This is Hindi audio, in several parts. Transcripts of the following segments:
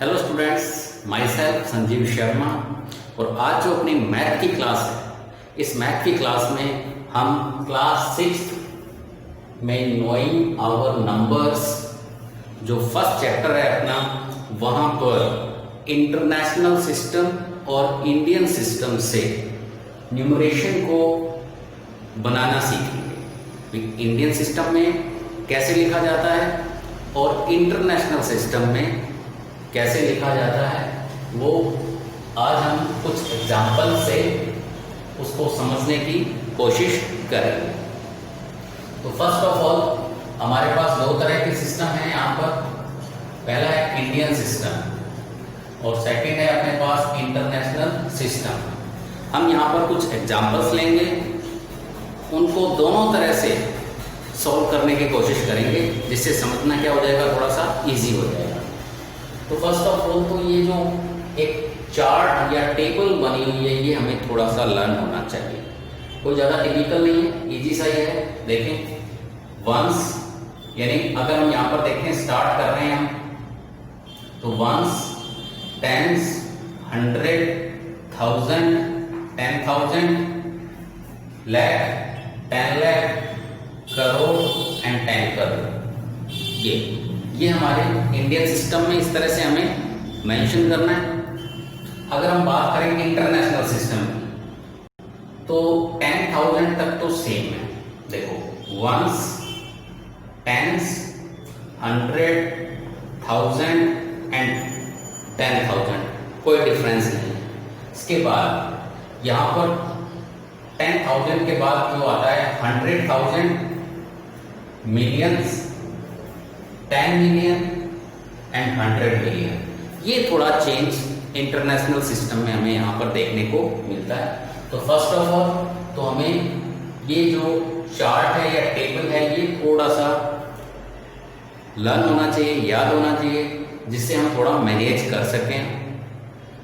Hello students, my self Sanjeev Sharma. और आज जो अपनी मैथ की क्लास है, इस मैथ की क्लास में हम क्लास 6 में नोइंग आवर नंबर्स जो फर्स्ट चैप्टर है अपना, वहाँ पर इंटरनेशनल सिस्टम और इंडियन सिस्टम से न्यूमरेशन को बनाना सीखेंगे। इंडियन सिस्टम में कैसे लिखा जाता है और इंटरनेशनल सिस्टम में कैसे लिखा जाता है, वो आज हम कुछ एग्जाम्पल से उसको समझने की कोशिश करेंगे। तो फर्स्ट ऑफ ऑल हमारे पास दो तरह के सिस्टम हैं यहाँ पर। पहला है इंडियन सिस्टम और सेकंड है अपने पास इंटरनेशनल सिस्टम। हम यहाँ पर कुछ एग्जाम्पल्स लेंगे, उनको दोनों तरह से सॉल्व करने की कोशिश करेंगे, जिससे समझना क्या हो जाएगा, थोड़ा सा इजी हो जाएगा। तो फर्स्ट ऑफ ऑल तो ये जो एक चार्ट या टेबल बनी हुई है, ये हमें थोड़ा सा लर्न होना चाहिए। कोई ज़्यादा टिपिकल नहीं है, इजी सा ही है। देखें वंस, यानी अगर हम यहाँ पर देखें स्टार्ट कर रहे हैं हम, तो ones, tens, 100, 1000, 10,000, lakh, 10 lakh, crore and 10 crore. ये हमारे इंडियन सिस्टम में इस तरह से हमें मेंशन करना है। अगर हम बात करें इंटरनेशनल सिस्टम की, तो 10,000 तक तो सेम है। देखो वंस, टेंस, 100, 1000 एंड 10,000, कोई डिफरेंस नहीं है। इसके बाद यहाँ पर 10,000 के बाद जो आता है 100,000, मिलियंस, 10 मिलियन एंड 100 मिलियन। ये थोड़ा चेंज इंटरनेशनल सिस्टम में हमें यहाँ पर देखने को मिलता है। तो फर्स्ट ऑफ ऑल तो हमें ये जो चार्ट है या टेबल है, ये थोड़ा सा लर्न होना चाहिए, याद होना चाहिए, जिससे हम थोड़ा मैनेज कर सकें।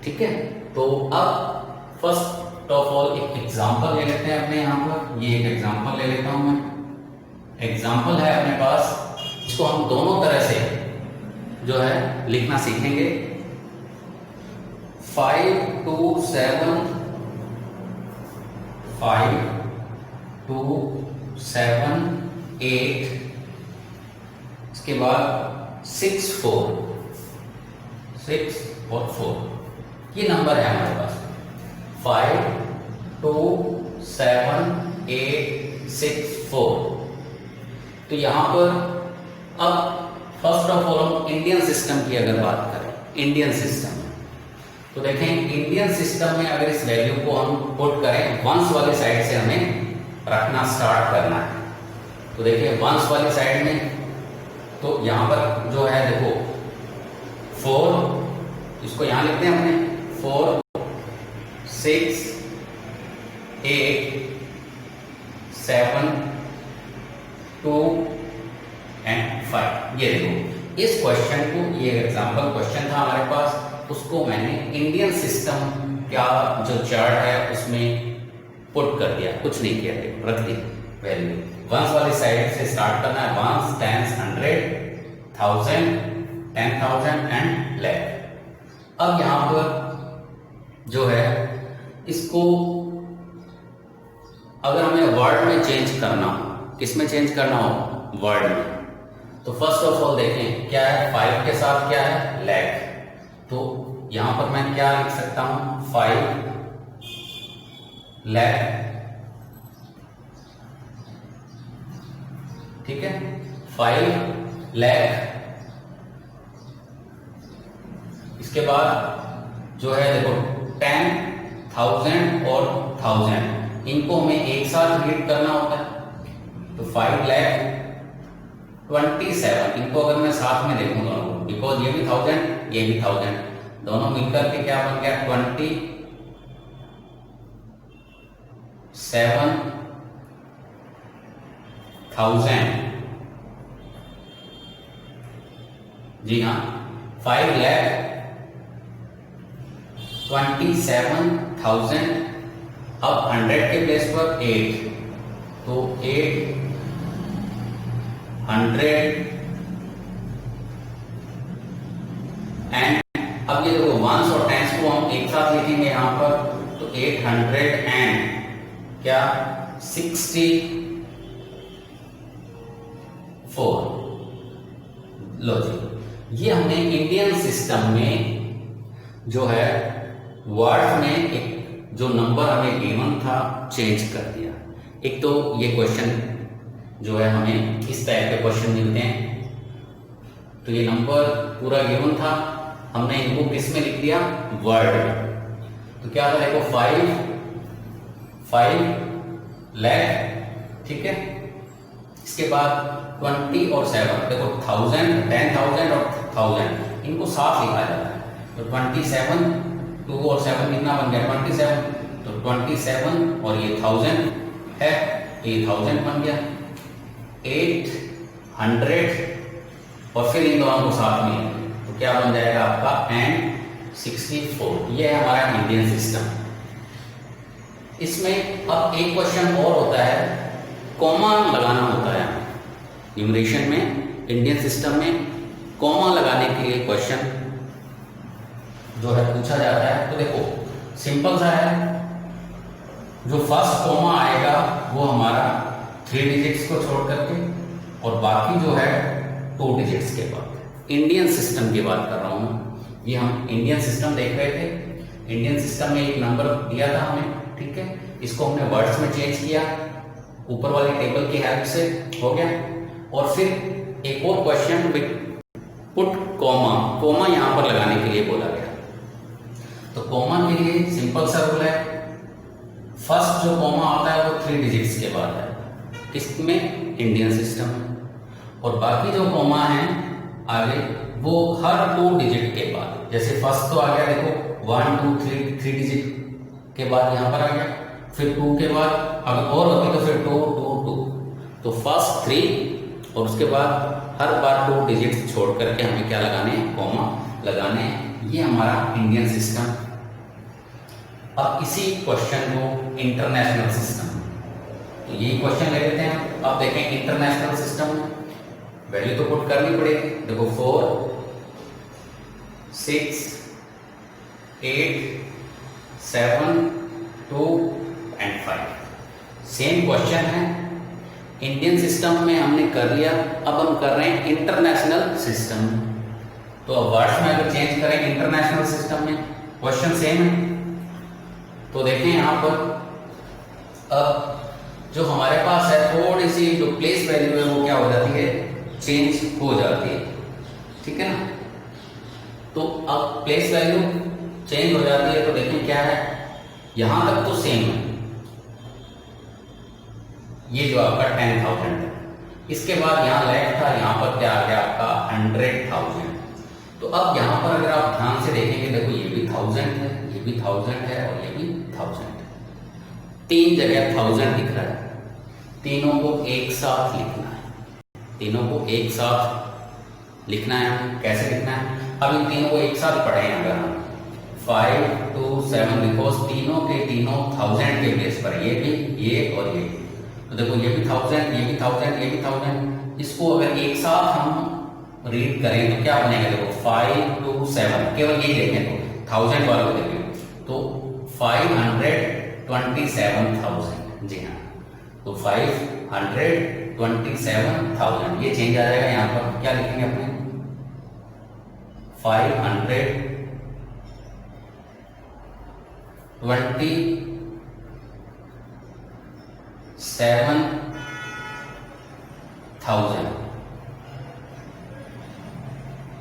ठीक है, तो अब फर्स्ट ऑफ ऑल एक एग्जांपल ले लेते हैं अपने यहाँ पर। ये एक एग्जांपल ले लेता हूँ मैं। एग्जांपल है अपने पास, इसको हम दोनों तरह से जो है लिखना सीखेंगे। 5 2 7, 5 2 7 8, इसके बाद 6 4, 6 और 4, ये नंबर है हमारे पास। 5 2 7 8 6 4। तो यहां पर अब फर्स्ट ऑफ ऑल हम इंडियन सिस्टम की अगर बात करें, इंडियन सिस्टम, तो देखें इंडियन सिस्टम में अगर इस वैल्यू को हम पुट करें, वंस वाली साइड से हमें रखना स्टार्ट करना है। तो देखिए वंस वाली साइड में, तो यहां पर जो है देखो 4, इसको यहां लिखते हैं अपने 4 6 8 7 2 एंड 5। ये देखो इस क्वेश्चन को, ये एग्जांपल क्वेश्चन था हमारे पास, उसको मैंने इंडियन सिस्टम का जो चार्ट है उसमें पुट कर दिया, कुछ नहीं किया, रख दी वैल्यू। वंस वाली साइड से स्टार्ट करना है, वंस, टेंस, 100, 1000, 10,000 एंड लाख। अब यहां पर जो है इसको अगर हमें वर्ड में चेंज करना हो, किस में चेंज करना हो, वर्ड में, तो फर्स्ट ऑफ ऑल देखें क्या है, 5 के साथ क्या है, लाख। तो यहां पर मैं क्या लिख सकता हूं, 5 लाख। ठीक है, 5 लाख। इसके बाद जो है देखो 10,000 और 1000, इनको हमें एक साथ रीड करना होता है। तो 5 लाख 27, इनको अगर मैं साथ में देखूंगा, बिकॉज ये भी 1000, ये भी 1000, दोनों मिलकर के क्या बन गया, 27,000। जी हाँ, 5 लाख 27,000। अब 100 के प्लेस पर 8, तो 8 100 एंड वंस और टेंस को हम एक साथ लिखेंगे यहाँ पर, तो 864। लो जी, ये हमने इंडियन सिस्टम में जो है वर्ड में एक जो नंबर हमें गिवन था चेंज कर दिया। एक तो ये क्वेश्चन जो है हमें इस टाइप के क्वेश्चन मिलते हैं, तो ये नंबर पूरा गिवन था, हमने इनको किस में लिख दिया, वर्ड में। तो क्या था देखो 5 लाख, ठीक है। इसके बाद 20 और 7, देखो 1000, 10,000 और 1000 इनको साथ लिखा जाता है। तो 27, 2 और 7 कितना बन गया 27, तो 27 और ये 1000 है, तो ये 1000 बन गया। 800 और फिर इन दोनों को साथ में तो क्या बन जाएगा आपका एंड 64। ये है हमारा इंडियन सिस्टम। इसमें अब एक क्वेश्चन और होता है, कॉमा लगाना होता है न्यूमरेशन में। इंडियन सिस्टम में कॉमा लगाने के लिए क्वेश्चन जो है पूछा जाता है। तो देखो सिंपल सा है, जो फर्स्ट कॉमा आएगा वो हमारा 3 डिजिट्स को छोड़ करके, और बाकी जो है 2 डिजिट्स के बाद। इंडियन सिस्टम की बात कर रहा हूं, ये हम इंडियन सिस्टम देख रहे थे। इंडियन सिस्टम में एक नंबर दिया था हमें, ठीक है, इसको हमने वर्ड्स में चेंज किया ऊपर वाली टेबल की हेल्प से, हो गया। और फिर एक और क्वेश्चन पुट कॉमा, कॉमा यहां पर लगाने के लिए बोला गया। तो कॉमा के लिए सिंपल सा रूल है, फर्स्ट जो कॉमा आता है वो 3 डिजिट्स के बाद है, किसमें, इंडियन सिस्टम में। और बाकी जो कॉमा है आगे वो हर 2 डिजिट के बाद, जैसे फर्स्ट तो आ गया देखो 1 2 3 डिजिट के बाद यहां पर आ गया, फिर 2 के बाद अगर और होती तो फिर 2 2 2, तो फर्स्ट 3 और उसके बाद हर बार 2 डिजिट छोड़ करके हमें क्या लगाने हैं, कॉमा लगाने हैं। ये हमारा इंडियन सिस्टम। अब इसी क्वेश्चन को इंटरनेशनल सिस्टम, तो यही क्वेश्चन ले लेते हैं। अब देखें इंटरनेशनल सिस्टम में वैल्यू तो पुट करनी पड़ेगी। देखो 4 6 8 7 2 एंड 5 सेम क्वेश्चन है। इंडियन सिस्टम में हमने कर लिया, अब हम कर रहे हैं इंटरनेशनल सिस्टम। तो अब वर्ड्स में अगर चेंज करें इंटरनेशनल सिस्टम में, क्वेश्चन सेम है। तो देखें यहां पर अब जो हमारे पास है थोड़ी सी जो प्लेस वैल्यू है वो क्या हो जाती है, चेंज हो जाती है, ठीक है ना। तो अब प्लेस वैल्यू चेंज हो जाती है, तो देखें क्या है, यहां तक तो सेम है, ये जो आपका 10,000 है। इसके बाद यहां लेफ्ट था, यहां पर क्या आ गया आपका 100,000। तो अब यहां पर अगर आप ध्यान से देखेंगे, देखो ये भी 1000 है, ये भी 1000 है और ये भी 1000 है। 3 जगह 1000 दिख रहा है, तीनों को एक साथ लिखना है, तीनों को एक साथ लिखना है। कैसे लिखना है, अब इन तीनों को एक साथ पढ़ें अगर हम 5 2 7, बिकॉज तीनों के तीनों 1000 के बेस पर, ये भी, ये और ये। तो देखो ये भी 1000, ये भी 1000, ये भी 1000। इसको अगर एक साथ हम रीड करें तो क्या बनेगा, देखो 5 2 7, केवल ये देखें तो 1000 वालों को देखें तो 527,000, जी हाँ, तो 527,000 ये चेंज आ जाएगा। यहां पर क्या लिखेंगे अपने 527,000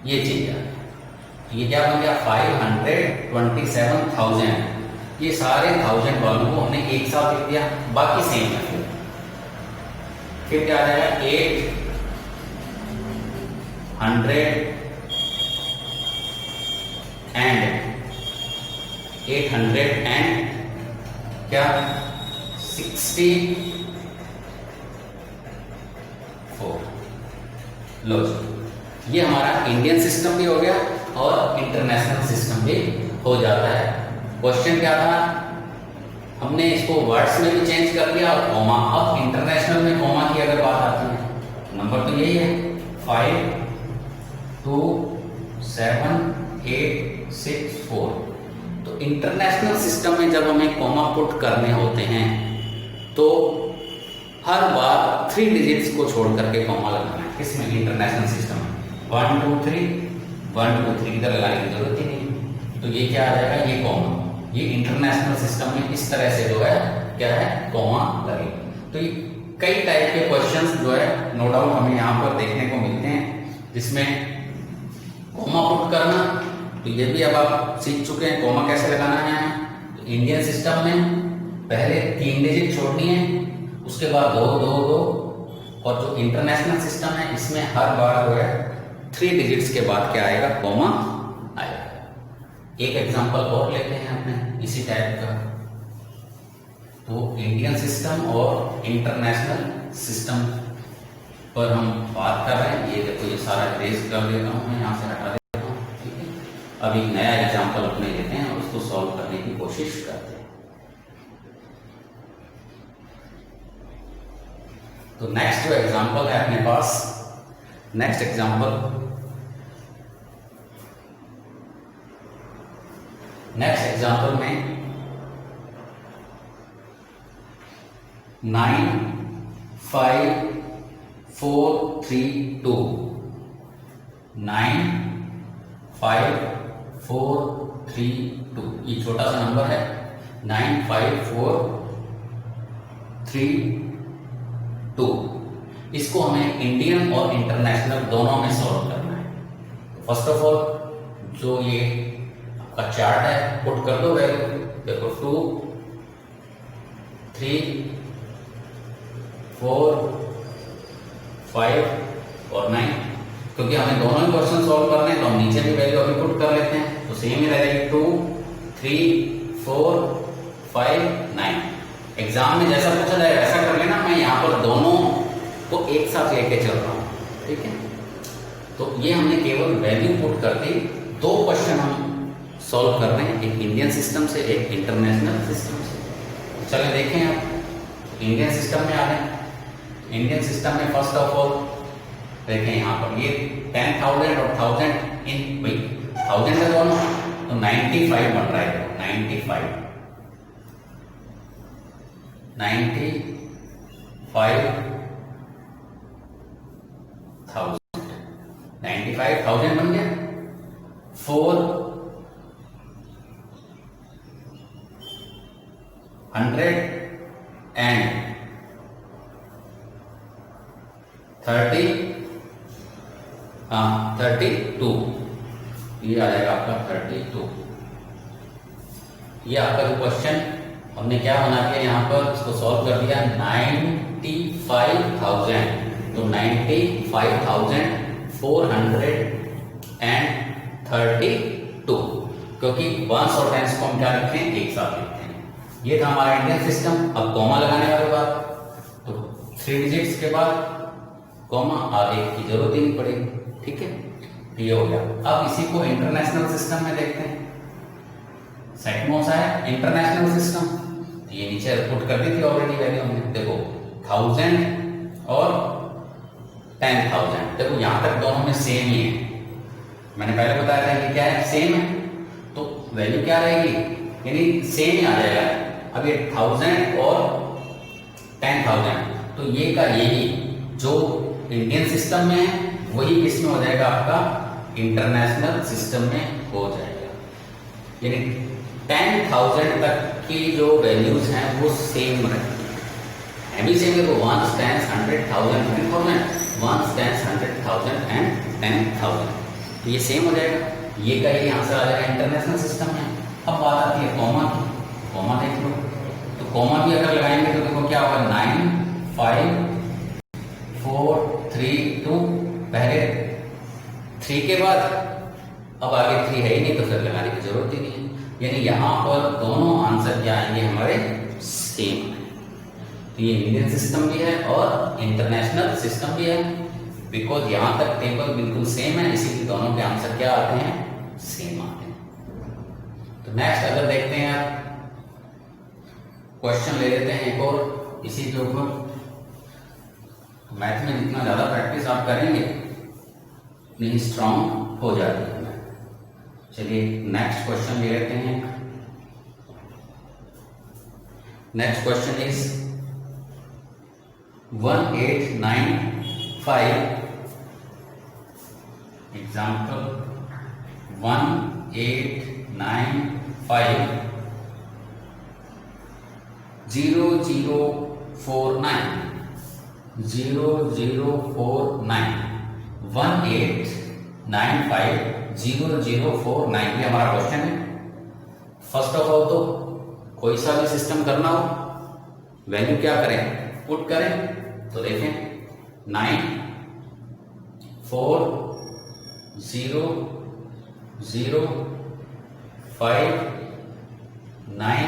ये चेंज आ गया। ये क्या बन गया 527,000। ये सारे 1000 वालों को हमने एक साथ लिख दिया, बाकी सेम है। फिर क्या आ जाएगा 800 एंड क्या 64। लो ये हमारा इंडियन सिस्टम भी हो गया और इंटरनेशनल सिस्टम भी हो जाता है। क्वेश्चन क्या था, हमने इसको वर्ड्स में भी चेंज कर दिया और कॉमा। अब इंटरनेशनल में कॉमा की अगर बात आती है, नंबर तो यही है 5 2 7 8 6 4। इंटरनेशनल सिस्टम में जब हमें कॉमा पुट करने होते हैं तो हर बार 3 डिजिट्स को छोड़ करके कॉमा लगाना है। किसमें? इंटरनेशनल सिस्टम में 1 2 3 1 2 3 इधर लगाने की जरूरत ही नहीं। तो ये क्या आ जाएगा? ये कॉमा। ये इंटरनेशनल सिस्टम में इस तरह से जो है क्या है? कॉमा लगेगा। तो ये कई टाइप के क्वेश्चंस जो है नो डाउट हमें यहाँ पर देखने को मिलते हैं जिसमें कॉमा पुट करना, तो ये भी अब आप सीख चुके हैं कॉमा कैसे लगाना है। तो इंडियन सिस्टम में पहले 3 डिजिट छोड़नी है, उसके बाद 2 2 2, और जो इंटरनेशनल सिस्टम है इसमें हर बार जो है 3 डिजिट्स के बाद क्या आएगा? कॉमा आएगा। एक एग्जांपल और लेते हैं अपने इसी टाइप का। तो इंडियन सिस्टम और इंटरनेशनल सिस्टम पर हम बात कर रहे हैं। ये देखो, ये सारा ट्रेस कर देता हूं मैं, यहां से हटा देता हूं। ठीक है, अब एक नया एग्जांपल अपने लेते हैं और उसको सॉल्व करने की कोशिश करते हैं। तो नेक्स्ट जो एग्जांपल है अपने पास, नेक्स्ट एग्जांपल में 9 5 4 3 2 9 5 4 3 2, ये छोटा सा नंबर है। 9 5 4 3 2, इसको हमें इंडियन और इंटरनेशनल दोनों में सॉल्व करना है। फर्स्ट ऑफ ऑल जो ये आपका चार्ट है पुट कर दो वैल्यू। देखो 2 3 4 5 और 9, क्योंकि हमें दोनों ही क्वेश्चन सॉल्व करने हैं तो हम नीचे भी वैल्यू अभी पुट कर लेते हैं। तो सेम ही रहेगी 2 3 4 5 9। एग्जाम में जैसा पूछा जाए वैसा कर लेना। मैं यहाँ पर दोनों को एक साथ लेके चल रहा हूँ। ठीक है, तो ये हमने केवल वैल्यू पुट कर दी। 2 क्वेश्चन हम सॉल्व कर रहे हैं, एक इंडियन सिस्टम से, एक इंटरनेशनल सिस्टम से। चलिए देखें, आप इंडियन सिस्टम में आ रहे हैं। इंडियन सिस्टम में फर्स्ट ऑफ ऑल देखें, यहाँ पर ये 10,000 और 1000 इन भाई 1000 है दोनों, तो 95 बन रहा है। 95 95,000 बन गया। 432, ये आ जाएगा आपका 32। ये आपका जो क्वेश्चन हमने क्या बना के यहाँ पर इसको सॉल्व कर दिया 95,000, तो 95,432, क्योंकि वंस और टेंस को हम क्या लिखते हैं? एक साथ लिखते हैं। ये था हमारा इंडियन सिस्टम। अब कॉमा लगाने वाले बात, तो 3 डिजिट्स के बाद कॉमा आगे की जरूरत ही नहीं पड़ेगी। ठीक है, ये हो गया। अब इसी को इंटरनेशनल सिस्टम में देखते हैं। सेकंड कौन सा है? International system. ये नीचे पुट कर दी थी ऑलरेडी वैल्यू हमने। देखो 1000 और 10,000, देखो यहां तक दोनों में सेम ही है। मैंने पहले बताया था कि क्या है? सेम है, तो वैल्यू क्या रहेगी? यानी सेम ही आ जाएगा। अब ये 1000 और 10,000, तो ये का यही जो इंडियन सिस्टम में है वही किसमें हो जाएगा? आपका इंटरनेशनल सिस्टम में हो जाएगा। यानी 10,000 तक की जो वैल्यूज हैं वो सेम रहेगी। भी सेम है, तो 1 10 100,000 10,000, 1 10 100,000 एंड 10,000, तो ये सेम हो जाएगा। ये का ये आंसर आ जाएगा इंटरनेशनल सिस्टम में। अब बात आती है कॉमा की। कॉमा देख लो, तो कॉमा भी अगर लगाएंगे तो देखो क्या होगा? 9 5 4 3 2, पहले 3 के बाद अब आगे 3 है ही नहीं, तो फिर लगाने की जरूरत ही नहीं है। यानी यहां पर दोनों आंसर क्या आएंगे? हमारे सेम। तो ये इंडियन सिस्टम भी है और इंटरनेशनल सिस्टम भी है, बिकॉज यहां तक टेबल बिल्कुल सेम है, इसीलिए दोनों के आंसर क्या आते हैं? सेम आते हैं। तो नेक्स्ट अगर देखते हैं आप, क्वेश्चन ले लेते हैं एक और इसी के ऊपर। मैथ में जितना ज्यादा प्रैक्टिस आप करेंगे उतनी स्ट्रांग हो जाती है। चलिए नेक्स्ट क्वेश्चन ले लेते हैं। नेक्स्ट क्वेश्चन इज 1895 एग्जाम्पल 1895 0049 0049 1895 0049 ये हमारा क्वेश्चन है। फर्स्ट ऑफ ऑल तो कोई सा भी सिस्टम करना हो वैल्यू क्या करें, पुट करें। तो देखें 9 4 0 0 5 9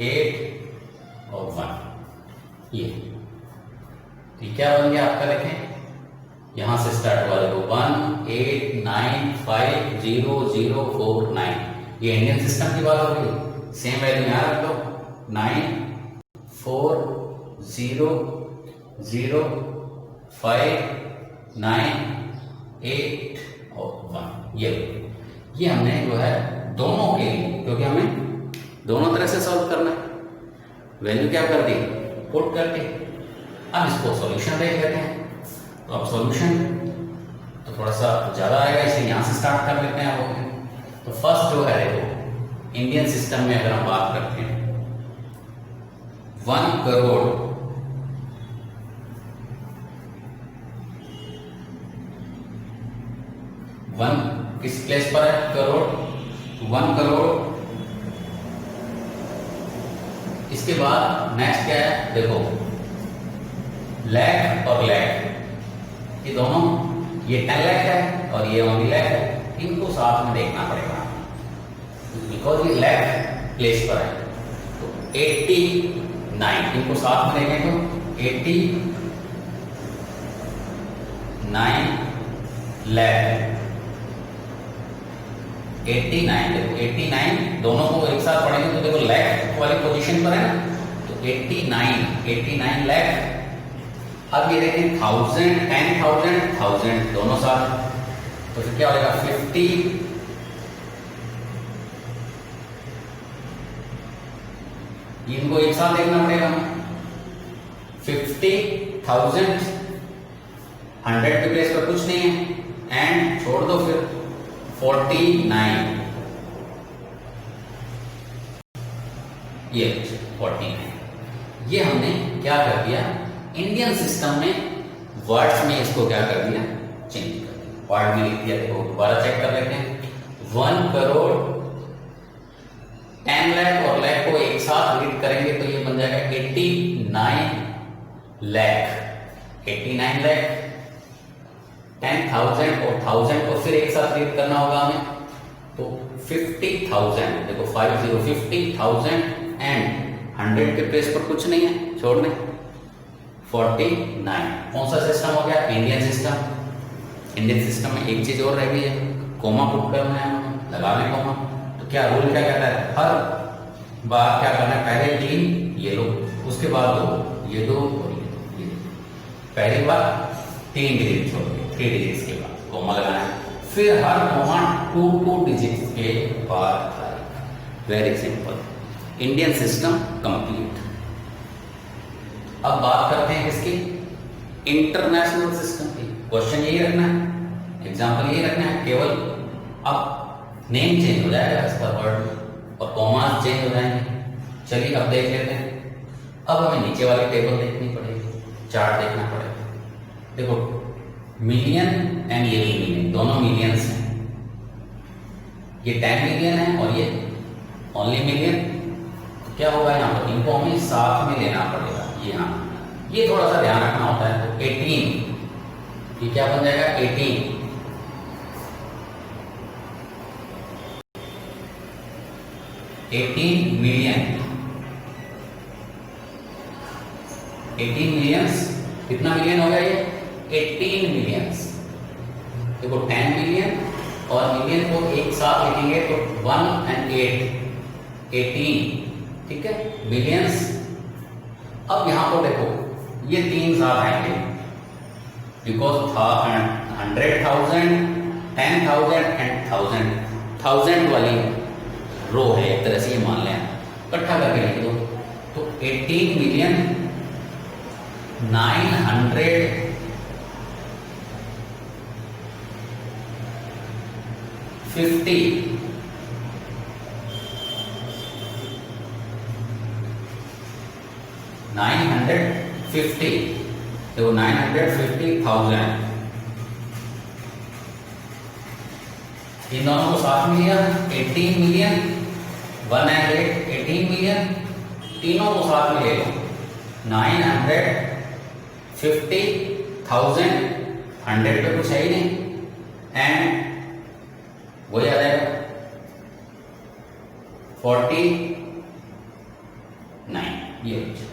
8 और 1 ये क्या बन गया आपका। देखें यहां से स्टार्ट हुआ, देखो 18950049 ये इंडियन सिस्टम की बात हो रही है। सेम वैल्यू यहां रख लो 9 4 0 0 5 9 8 और 1 ये हमने जो है दोनों के लिए, क्योंकि हमें दोनों तरह से सॉल्व करना है, वैल्यू क्या कर दी, पुट कर दी। अब इसको सॉल्यूशन देख लेते हैं। तो अब सॉल्यूशन तो थोड़ा सा ज्यादा आएगा, इसलिए यहां से स्टार्ट कर लेते हैं। तो फर्स्ट जो है देखो इंडियन सिस्टम में अगर हम बात करते हैं 1 करोड़ 1 किस प्लेस पर है, करोड़ 1 करोड़। इसके बाद नेक्स्ट क्या है देखो लैख और लैख, ये दोनों, ये 10 लाख है और ये ओनली लाख है, इनको साथ में देखना पड़ेगा बिकॉज ये लाख प्लेस पर है। तो 89 इनको साथ में देखें तो 89 लाख 89 देखो 89 दोनों को एक साथ पढ़ेंगे तो देखो लाख वाली पोजीशन पर है ना, तो 89 लाख। अब ये देखें 1000 10,000 1000 दोनों साथ, तो फिर क्या हो जाएगा 50 इनको एक साथ देखना पड़ेगा 50,000 100 के प्लेस पर कुछ नहीं है एंड छोड़ दो फिर 49 ये 49 ये हमने क्या कर दिया इंडियन सिस्टम में वर्ड्स में इसको क्या कर दिया चेंज कर दिया, वर्ड में लिख दिया। देखो दोबारा चेक कर लेते हैं 1 करोड़ 10 लाख और लाख को एक साथ रीड करेंगे तो ये बन जाएगा 89 लाख 89 लाख 10,000 और 1000 को फिर एक साथ रीड करना होगा हमें, तो 50,000 देखो 50,000 एंड 100 के प्लेस पर कुछ नहीं है छोड़ने 49। कौन सा सिस्टम हो गया इंडियन सिस्टम। इंडियन सिस्टम में एक चीज और रह गई है, कोमा पुट करना है हमें, लगा लें कोमा। तो क्या रूल क्या कहता है, हर बार क्या करना है पहले 3 ये लो, उसके बाद 2 ये 2 और ये 2 पहली बार 3 डिजिट छोड़ के 3 डिजिट्स के बाद कोमा लगाना है, फिर हर कोमा 2 डिजिट्स के बाद। Very simple, Indian system complete. अब बात करते हैं किसकी, इंटरनेशनल सिस्टम की। क्वेश्चन यही रखना है, एग्जांपल यही रखना है, केवल अब नेम चेंज हो जाएगा इसका वर्ड और कॉमास चेंज हो जाएंगे। चलिए अब देख लेते हैं। अब हमें नीचे वाली टेबल देखनी पड़ेगी, चार्ट देखना पड़ेगा। देखो मिलियन एंड ये मिलियन दोनों मिलियंस हैं, ये 10 मिलियन है और ये ओनली मिलियन। क्या होगा यहाँ पर, इनको हमें साथ में लेना पड़ेगा। ये थोड़ा सा ध्यान रखना होता है। तो 18 ये क्या बन जाएगा 18 मिलियन 18 मिलियंस कितना मिलियन हो गया ये 18 मिलियंस। देखो 10 मिलियन और मिलियन को एक साथ लिखेंगे तो 1 and 8 18 ठीक है बिलियंस। अब यहां पर देखो ये 3 साथ आएंगे बिकॉज 100,000 10,000 एंड 1000 वाली रो है, एक तरह से ये मान लें, इकट्ठा करके लिख दो 950 देखो 950,000 इन दोनों को साथ में लिया 18 मिलियन 118 मिलियन तीनों को साथ में ले लो 950,000 100 पे कुछ है ही नहीं एंड वो याद है 49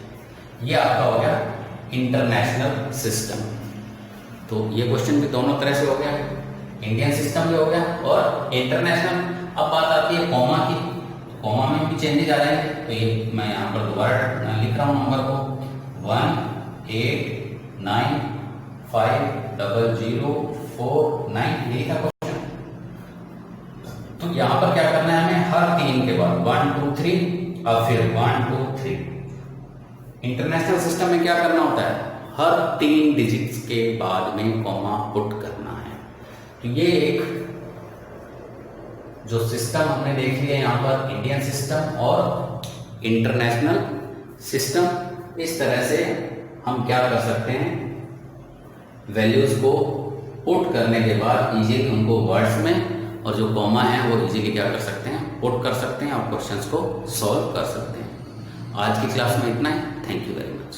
ये आपका हो गया इंटरनेशनल सिस्टम। तो ये क्वेश्चन भी दोनों तरह से हो गया, इंडियन सिस्टम भी हो गया और इंटरनेशनल। अब बात आती है कॉमा की, कॉमा में भी चेंजेस आ जाएंगे। तो ये मैं यहाँ पर दोबारा लिख रहा हूँ नंबर को 1895049 यही था क्वेश्चन। तो यहाँ पर क्या करना है हमें, हर तीन के बाद 1 2 3 और फिर 1 2 3। इंटरनेशनल सिस्टम में क्या करना होता है, हर 3 डिजिट्स के बाद में कॉमा पुट करना है। तो ये एक जो सिस्टम हमने देख लिया यहाँ पर, इंडियन सिस्टम और इंटरनेशनल सिस्टम, इस तरह से हम क्या कर सकते हैं, वैल्यूज को पुट करने के बाद इजीली उनको वर्ड्स में और जो कॉमा है वो इजीली क्या कर सकते हैं, पुट कर सकते हैं और क्वेश्चंस को सॉल्व कर सकते हैं। आज की क्लास में इतना ही। Thank you very much.